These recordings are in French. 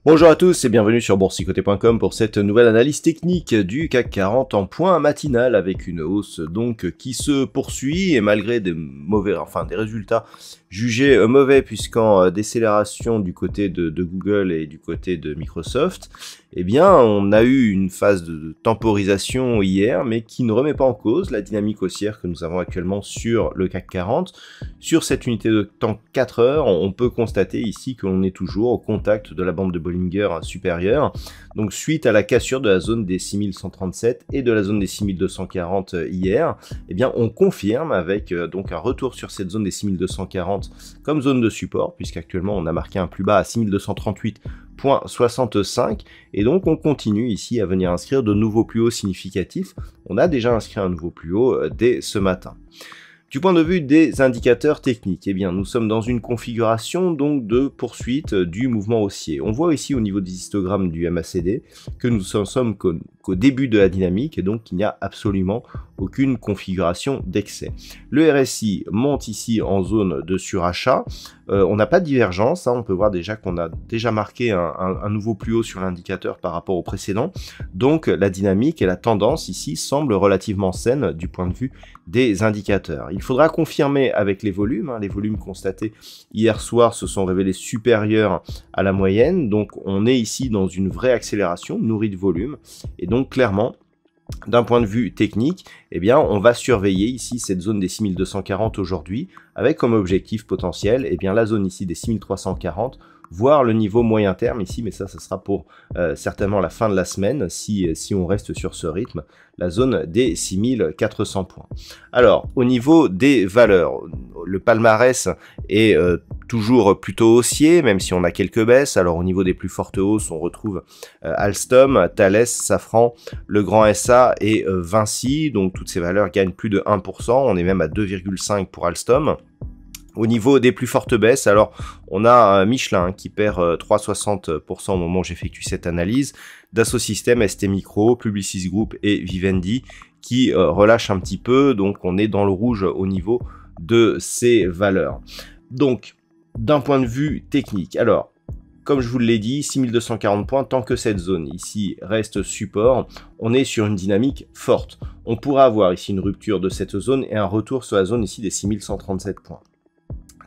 Bonjour à tous et bienvenue sur boursicoté.com pour cette nouvelle analyse technique du CAC 40 en point matinal avec une hausse donc qui se poursuit et malgré des résultats jugés mauvais puisqu'en décélération du côté de Google et du côté de Microsoft, eh bien on a eu une phase de temporisation hier mais qui ne remet pas en cause la dynamique haussière que nous avons actuellement sur le CAC 40. Sur cette unité de temps 4 heures, on peut constater ici que l'on est toujours au contact de la bande de Bollinger supérieure. Donc suite à la cassure de la zone des 6137 et de la zone des 6240 hier, eh bien on confirme avec donc un retour sur cette zone des 6240 comme zone de support, puisqu'actuellement on a marqué un plus bas à 6238,65 et donc on continue ici à venir inscrire de nouveaux plus hauts significatifs. On a déjà inscrit un nouveau plus haut dès ce matin. Du point de vue des indicateurs techniques, eh bien, nous sommes dans une configuration donc de poursuite du mouvement haussier. On voit ici au niveau des histogrammes du MACD que nous en sommes qu'au début de la dynamique et donc qu'il n'y a absolument aucune configuration d'excès. Le RSI monte ici en zone de surachat. On n'a pas de divergence, hein. On peut voir déjà qu'on a déjà marqué un nouveau plus haut sur l'indicateur par rapport au précédent. Donc la dynamique et la tendance ici semblent relativement saines du point de vue des indicateurs. Il faudra confirmer avec les volumes. Les volumes constatés hier soir se sont révélés supérieurs à la moyenne. Donc on est ici dans une vraie accélération nourrie de volume. Et donc clairement, d'un point de vue technique, eh bien, on va surveiller ici cette zone des 6240 aujourd'hui, avec comme objectif potentiel, eh bien, la zone ici des 6340, voire le niveau moyen terme ici, mais ça sera pour certainement la fin de la semaine, si on reste sur ce rythme, la zone des 6400 points. Alors, au niveau des valeurs, le palmarès est toujours plutôt haussier, même si on a quelques baisses. Alors, au niveau des plus fortes hausses, on retrouve Alstom, Thales, Safran, Legrand SA et Vinci. Donc, toutes ces valeurs gagnent plus de 1%. On est même à 2,5 pour Alstom. Au niveau des plus fortes baisses, alors on a Michelin qui perd 3,60% au moment où j'effectue cette analyse, Dassault Systèmes, ST Micro, Publicis Group et Vivendi qui relâchent un petit peu, donc on est dans le rouge au niveau de ces valeurs. Donc, d'un point de vue technique, alors, comme je vous l'ai dit, 6240 points, tant que cette zone ici reste support, on est sur une dynamique forte. On pourra avoir ici une rupture de cette zone et un retour sur la zone ici des 6137 points.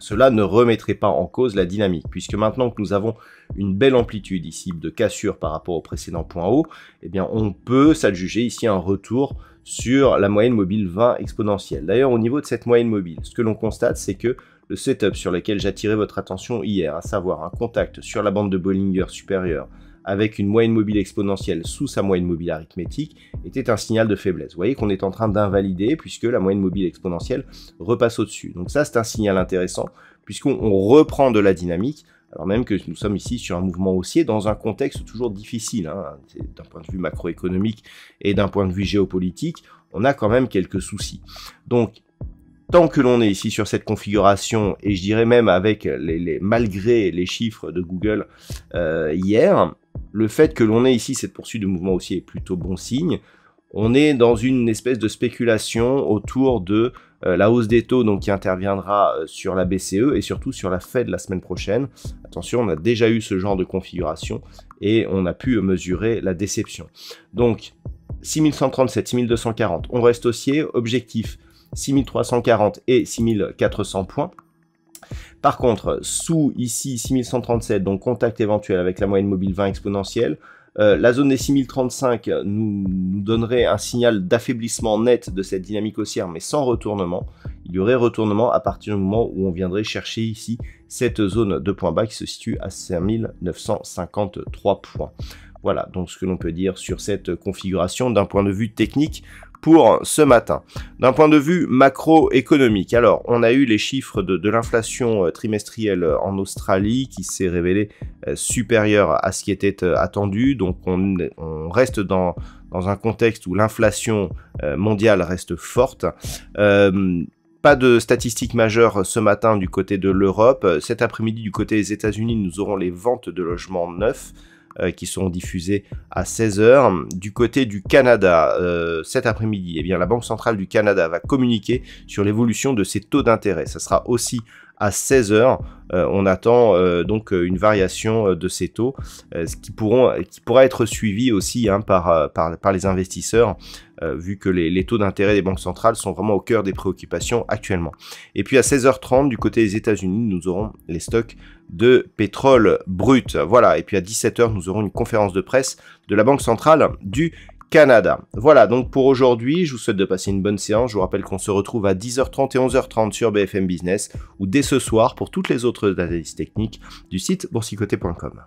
Cela ne remettrait pas en cause la dynamique, puisque maintenant que nous avons une belle amplitude ici de cassure par rapport au précédent point haut, eh bien on peut s'adjuger ici un retour sur la moyenne mobile 20 exponentielle. D'ailleurs, au niveau de cette moyenne mobile, ce que l'on constate, c'est que le setup sur lequel j'attirais votre attention hier, à savoir un contact sur la bande de Bollinger supérieure avec une moyenne mobile exponentielle sous sa moyenne mobile arithmétique, était un signal de faiblesse. Vous voyez qu'on est en train d'invalider puisque la moyenne mobile exponentielle repasse au-dessus. Donc ça, c'est un signal intéressant puisqu'on reprend de la dynamique, alors même que nous sommes ici sur un mouvement haussier dans un contexte toujours difficile, hein. D'un point de vue macroéconomique et d'un point de vue géopolitique, on a quand même quelques soucis. Donc, tant que l'on est ici sur cette configuration, et je dirais même avec malgré les chiffres de Google hier, le fait que l'on ait ici cette poursuite de mouvement haussier est plutôt bon signe. On est dans une espèce de spéculation autour de la hausse des taux donc qui interviendra sur la BCE et surtout sur la Fed la semaine prochaine. Attention, on a déjà eu ce genre de configuration et on a pu mesurer la déception. Donc, 6137, 6240, on reste haussier, objectif 6340 et 6400 points. Par contre, sous ici 6137, donc contact éventuel avec la moyenne mobile 20 exponentielle, la zone des 6035 nous donnerait un signal d'affaiblissement net de cette dynamique haussière, mais sans retournement. Il y aurait retournement à partir du moment où on viendrait chercher ici cette zone de point bas qui se situe à 5953 points. Voilà donc ce que l'on peut dire sur cette configuration d'un point de vue technique pour ce matin. D'un point de vue macroéconomique, alors on a eu les chiffres de l'inflation trimestrielle en Australie qui s'est révélé supérieur à ce qui était attendu, donc on reste dans dans un contexte où l'inflation mondiale reste forte. Pas de statistiques majeures ce matin du côté de l'Europe. Cet après-midi, du côté des États-Unis, nous aurons les ventes de logements neufs qui seront diffusées à 16 h. Du côté du Canada, cet après-midi, eh bien, la Banque centrale du Canada va communiquer sur l'évolution de ses taux d'intérêt. Ça sera aussi à 16 h. On attend donc une variation de ces taux, qui pourra être suivi aussi par les investisseurs, vu que les taux d'intérêt des banques centrales sont vraiment au cœur des préoccupations actuellement. Et puis à 16h30, du côté des États-Unis, nous aurons les stocks de pétrole brut. Voilà, et puis à 17 h, nous aurons une conférence de presse de la Banque centrale du Canada. Voilà donc pour aujourd'hui, je vous souhaite de passer une bonne séance. Je vous rappelle qu'on se retrouve à 10h30 et 11h30 sur BFM Business ou dès ce soir pour toutes les autres analyses techniques du site boursicoté.com.